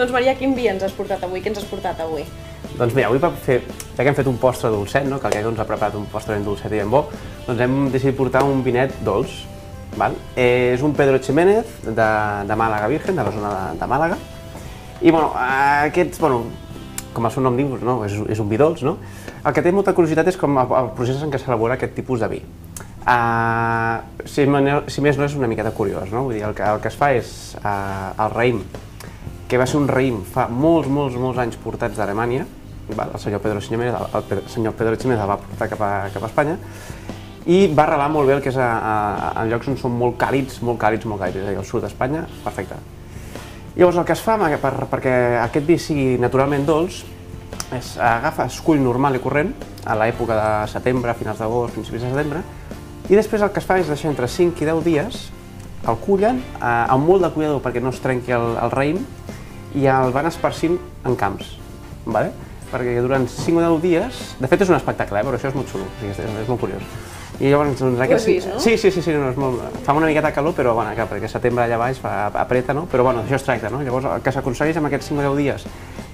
Doncs Maria, quin vi ens has portat avui? Què ens has portat avui? Doncs mira, avui ja que hem fet un postre dolcet, que el Queco ens ha preparat un postre ben dolcet i ben bo, doncs hem decidit portar un vinet dolç. És un Pedro Ximénez de Màlaga Virgen, de la zona de Màlaga. I aquests, com el seu nom diu, és un vi dolç. El que té molta curiositat és com el procés en què s'elabora aquest tipus de vi. Si més no és una miqueta curiós, vull dir, el que es fa és el raïm, que va ser un raïm fa molts anys portats d'Alemanya, el senyor Pedro Ximénez el va portar cap a Espanya, i va arrelar molt bé el que és en llocs on són molt càlids, és a dir, al sud d'Espanya, perfecte. Llavors el que es fa perquè aquest vi sigui naturalment dolç és es cull normal i corrent a l'època de setembre, finals d'agost, principis de setembre, i després el que es fa és deixar entre 5 i 10 dies, el cullen amb molt de cuidado perquè no es trenqui el raïm i el van esparcint en camps, perquè durant 5 o 10 dies, de fet és un espectacle, però això és molt xulo, és molt curiós. I llavors, ho has vist, no? Sí, fa una miqueta calor, però perquè setembre allà baix apreta, però això es tracta. Llavors el que s'aconsegueix amb aquests 5 o 10 dies,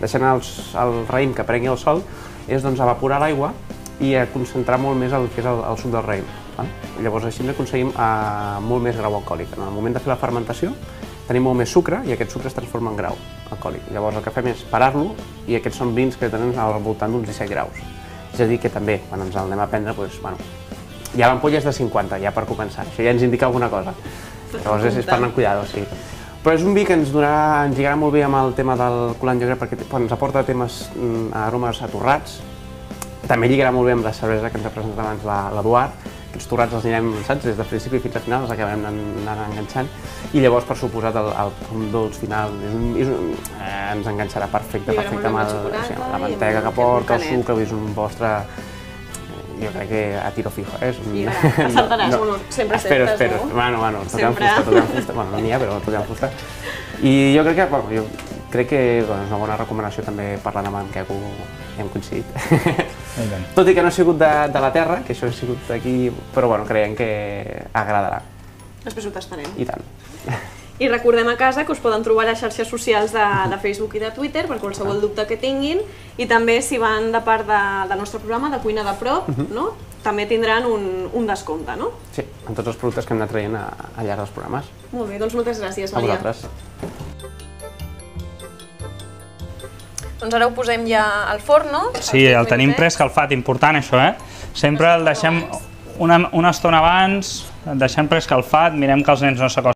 deixant el raïm que prengui el sol, és evaporar l'aigua i concentrar molt més el que és el suc del raïm. Llavors així aconseguim molt més grau alcohòlic. En el moment de fer la fermentació tenim molt més sucre i aquest sucre es transforma en grau alcohòlic. Llavors el que fem és parar-lo i aquests són vins que tenen al voltant d'uns 17 graus. És a dir que també, quan ens el anem a prendre, ja l'ampolla és de 50, ja per començar, això ja ens indica alguna cosa. Llavors és per anar amb cuidado, sí. Però és un vi que ens lligarà molt bé amb el tema del Coulant Jo Crec, perquè ens aporta aromes atorrats. També lligarà molt bé amb la cervesa que ens ha presentat abans l'Eduard. Aquests torrats els anirem, des del principi fins al final, els acabem anant enganxant. I llavors, per suposat, el punt dolç final ens enganxarà perfecte amb la mantega que porta, el sucre, és un postre, jo crec que a tiro fijo. Encertaràs, sempre acertes, no? Bueno, toquem fusta, no n'hi ha, però toquem fusta. I jo crec que és una bona recomanació també parlant amb en Queco, hem coincidit. Tot i que no ha sigut de la terra, que això ha sigut d'aquí, però creiem que agradarà. Després ho tastarem. I tant. I recordem a casa que us poden trobar a les xarxes socials de Facebook i de Twitter per qualsevol dubte que tinguin, i també si van de part del nostre programa de Cuina de Prop, també tindran un descompte, no? Sí, en tots els productes que hem anat traient al llarg dels programes. Molt bé, doncs moltes gràcies, Maria. A vosaltres. Doncs ara ho posem ja al forn, no? Sí, el tenim preescalfat, important això, Sempre el deixem una estona abans, el deixem preescalfat, mirem que els nens no s'acosten.